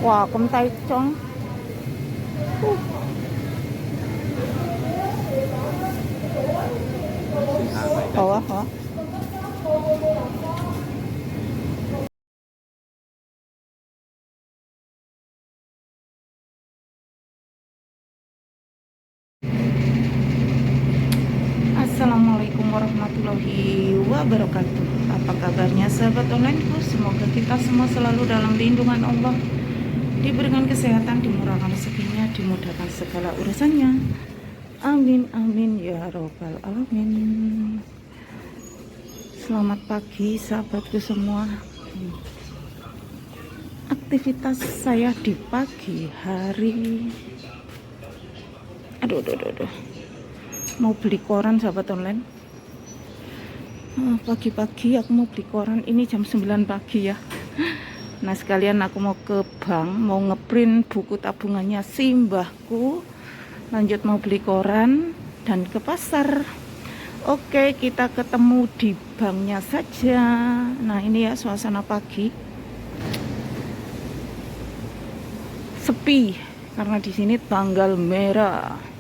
Wow, cầm tay trong. Ủa hả? Assalamualaikum warahmatullahi wabarakatuh. Apa kabarnya sahabat onlineku? Semoga kita semua selalu dalam lindungan Allah, diberikan kesehatan, dimurahkan rezekinya, dimudahkan segala urusannya. Amin amin ya robbal alamin. Selamat pagi sahabatku semua. Aktivitas saya di pagi hari, aduh mau beli koran sahabat online. Pagi-pagi aku mau beli koran, ini jam 9 pagi ya. Nah sekalian aku mau ke bank, mau ngeprint buku tabungannya simbahku, lanjut mau beli koran dan ke pasar. Oke, kita ketemu di banknya saja. Nah ini ya suasana pagi, sepi karena di sini tanggal merah.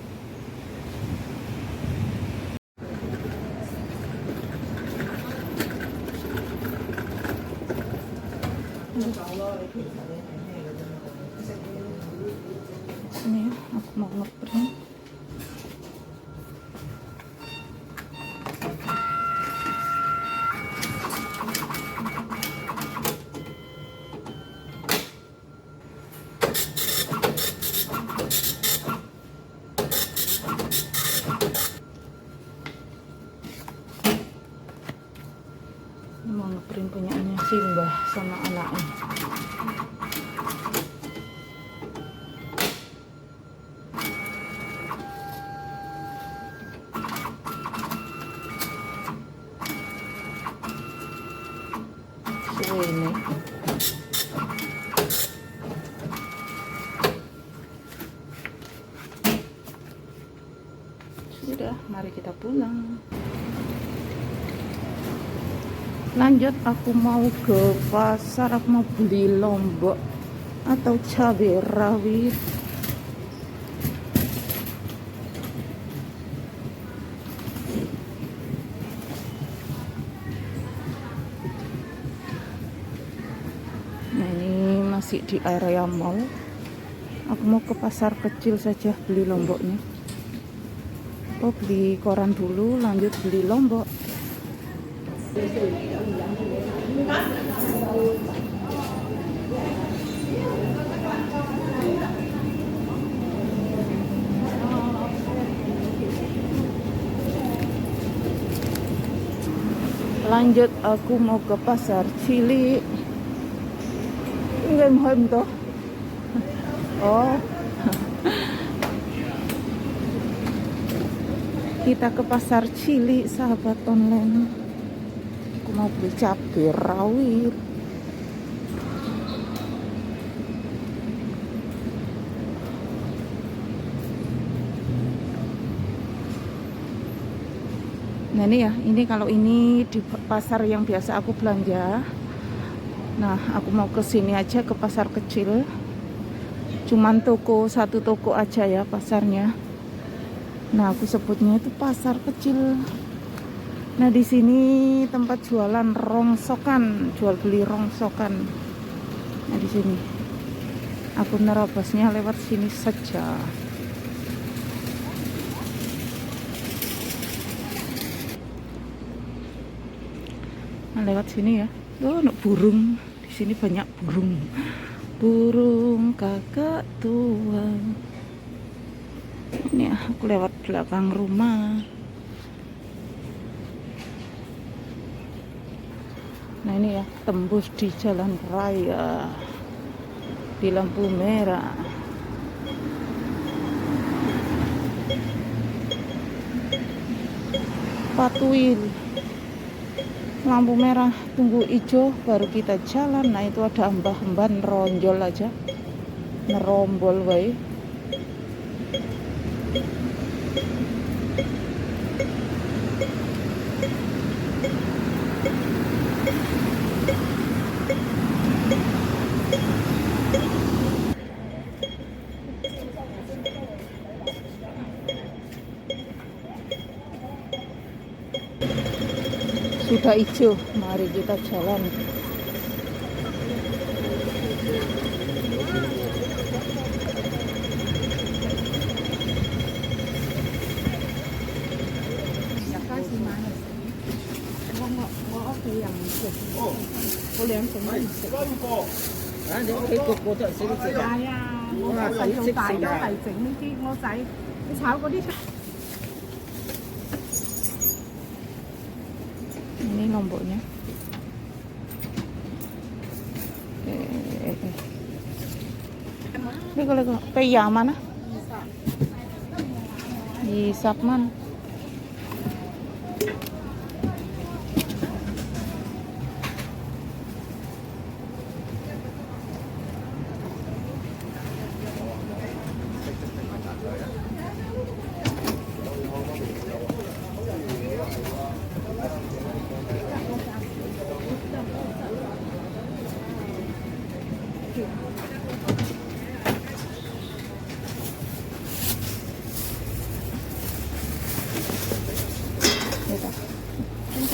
Ini ya, aku mau ngeprint. Mau ngeprint punyaannya Simbah sama anaknya. Ini sudah, mari kita pulang. Lanjut, aku mau ke pasar, aku mau beli lombok atau cabai rawit. Nah ini masih di area mall. Aku mau ke pasar kecil saja beli lomboknya. Oh, beli koran dulu, lanjut beli lombok. Lanjut aku mau ke pasar Cili. Enggak mau toh. Oh. Kita ke pasar Cili sahabat online. Aku mau beli cabai rawit. Nah ini ya, ini kalau ini di pasar yang biasa aku belanja. Nah aku mau ke sini aja, ke pasar kecil. Cuman satu toko aja ya pasarnya. Nah aku sebutnya itu pasar kecil. Nah di sini tempat jualan rongsokan, jual beli rongsokan. Nah di sini aku nerobosnya lewat sini saja. Nah, lewat sini ya. Oh, ada burung. Di sini banyak burung. Burung kakak tua. Ini ya, aku lewat belakang rumah. Nah ini ya, tembus di jalan raya, di lampu merah. Patuil, lampu merah, tunggu hijau baru kita jalan. Nah itu ada mbah-mbah neronjol aja, nerombol wae. sudah hijau. Mari kita jalan. Ini lomboknya. Ini kalau paya mana? Di Sapman.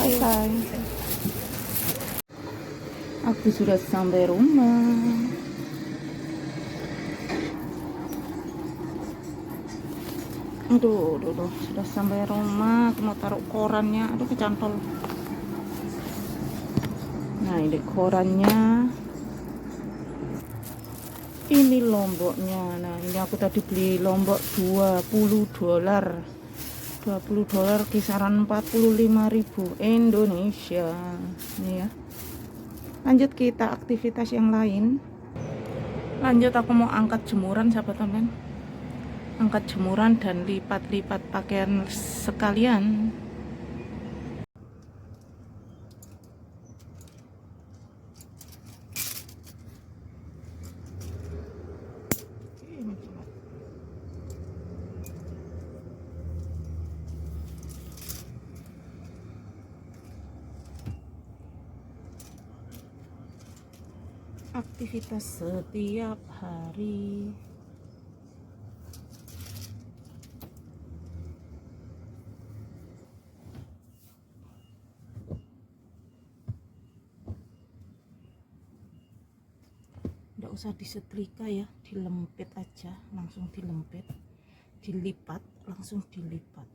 Selesai. Aku sudah sampai rumah. Aduh, sudah sampai rumah. Aku mau taruh korannya. Aduh, kecantol. Nah, ini korannya. Ini lomboknya. Nah, ini aku tadi beli lombok $20. $20 kisaran 45.000 Indonesia. Ini ya. Lanjut kita aktivitas yang lain. Lanjut aku mau angkat jemuran sahabat teman. Angkat jemuran dan lipat-lipat pakaian sekalian. Aktivitas setiap hari. Nggak usah disetrika ya, dilempit aja, langsung dilempit, dilipat, langsung dilipat.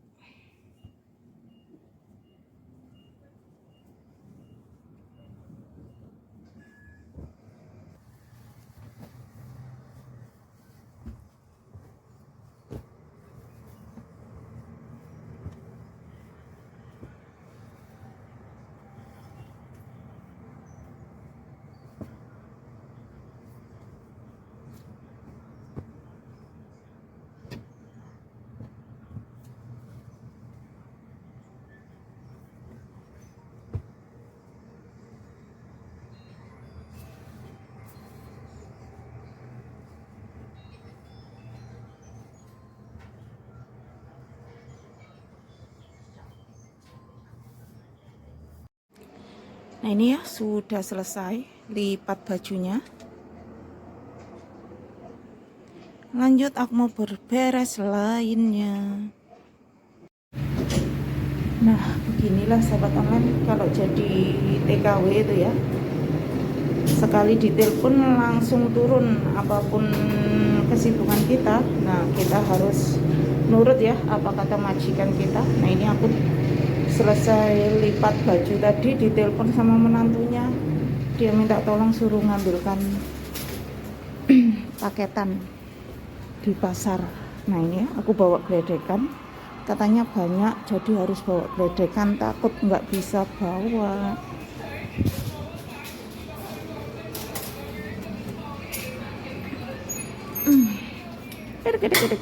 Nah ini ya sudah selesai lipat bajunya. Lanjut aku mau berberes lainnya. Nah beginilah sahabat online kalau jadi TKW itu ya. Sekali ditelepon langsung turun apapun kesibukan kita. Nah kita harus nurut ya apa kata majikan kita. Nah ini aku selesai lipat baju tadi, ditelepon sama menantunya, dia minta tolong suruh ngambilkan paketan di pasar. Nah ini ya, aku bawa geledekan, katanya banyak jadi harus bawa geledekan, takut nggak bisa bawa. Gede-gede.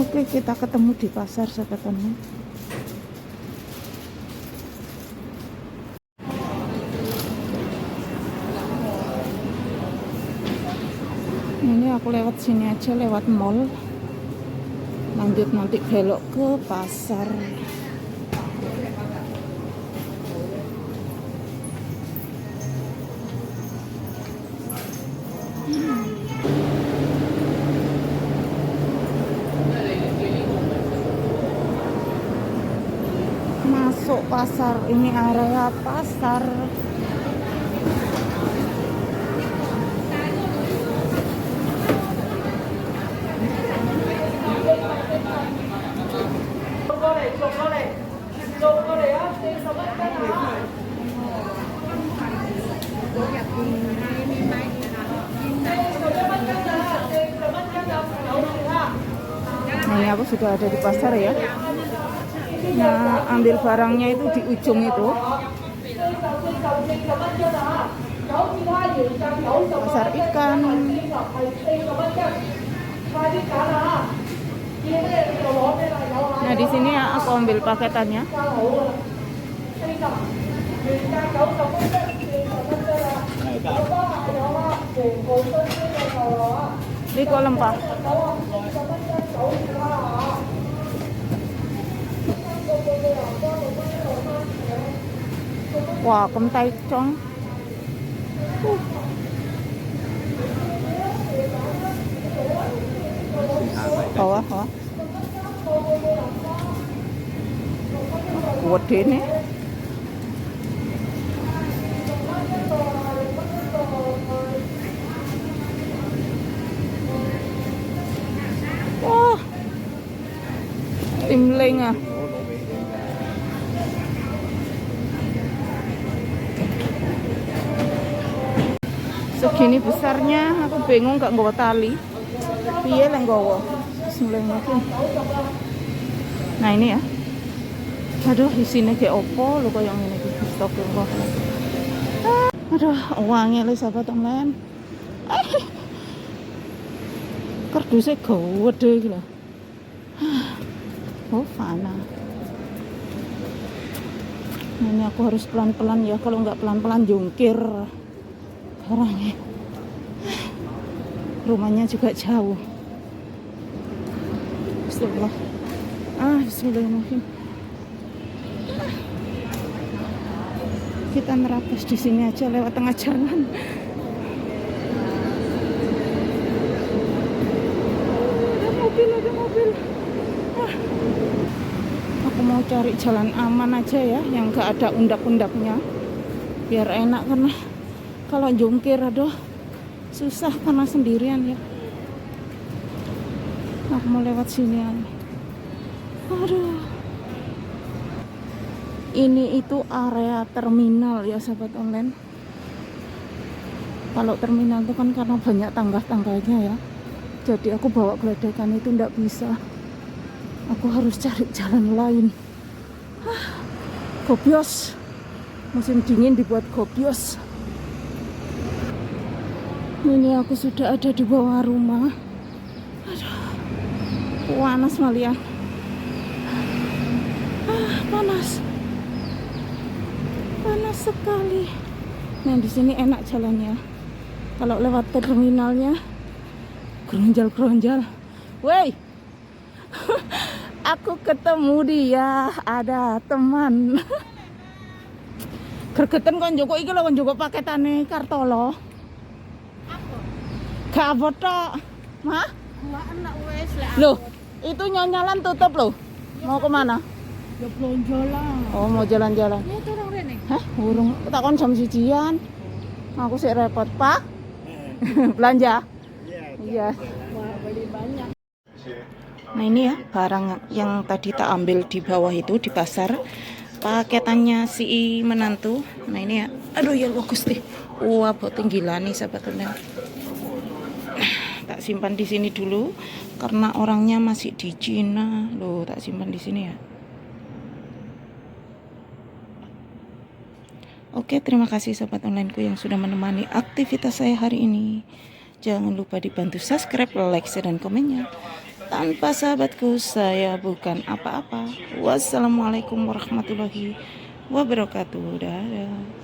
Oke, kita ketemu di pasar sahabatnya. Ini aku lewat sini aja, lewat mall. Lanjut nanti belok ke pasar. masuk pasar. Ini area pasar. Nah, ini aku sudah ada di pasar ya. Nah, ambil barangnya itu di ujung itu. Pasar ikan. Nah, di sini ya aku ambil paketannya. Di kok lempah. Wah, kentai cong. Bawah, bawah. Gede nih. Wah, timling ah. Segini besarnya, aku bingung gak nggawa tali. Piye lah nggawa. Bismillahirrahmanirrahim. Nah ini ya. Aduh, isinya kayak opo lo kayak ngene iki. Astagfirullah. Aduh, uangnya le sahabat online. Kardusnya gede iki lho. Oh, fana. Nah, ini aku harus pelan-pelan ya, kalau nggak pelan-pelan jungkir. Orangnya. Rumahnya juga jauh. Bismillah. Bismillahirrahmanirrahim. Kita nerabas di sini aja lewat tengah jalan. Ada mobil. Aku mau cari jalan aman aja ya, yang gak ada undak-undaknya, biar enak, karena kalau jungkir aduh susah karena sendirian ya. Aku mau lewat sini aja. Aduh. Ini itu area terminal ya sahabat online. Kalau terminal itu kan karena banyak tangga-tangganya ya. Jadi aku bawa geledekan itu ndak bisa. Aku harus cari jalan lain. Gobios. Musim dingin dibuat gobios. Ini aku sudah ada di bawah rumah. Aduh. Panas malian. Panas. Panas sekali. Nah, di sini enak jalannya. Kalau lewat terminalnya geronjal-geronjal. Woi. Aku ketemu dia, ada teman. Gregeten kon Joko iki lho, kon Joko paketane Kartolo. Gak foto. Mah? Gua enak wes lah. Loh, itu nyonyolan tutup loh. Mau kemana? Ya belanja lah. Oh, mau jalan-jalan. Ya turun rene. Hah? Urung. Takon jam sijian. Aku sih repot, Pak. Belanja? Iya. Wah, beli banyak. Nah ini ya barang yang tadi tak ambil di bawah itu di pasar, paketannya si menantu. Nah ini ya, aduh ya bagus deh. Wah, buat tinggilan nih sahabat teman. Tak simpan di sini dulu karena orangnya masih di Cina. Loh, tak simpan di sini ya. Oke, terima kasih sahabat onlineku yang sudah menemani aktivitas saya hari ini. Jangan lupa dibantu subscribe, like, share, dan komennya. Tanpa sahabatku, saya bukan apa-apa. Wassalamualaikum warahmatullahi wabarakatuh. Dadah.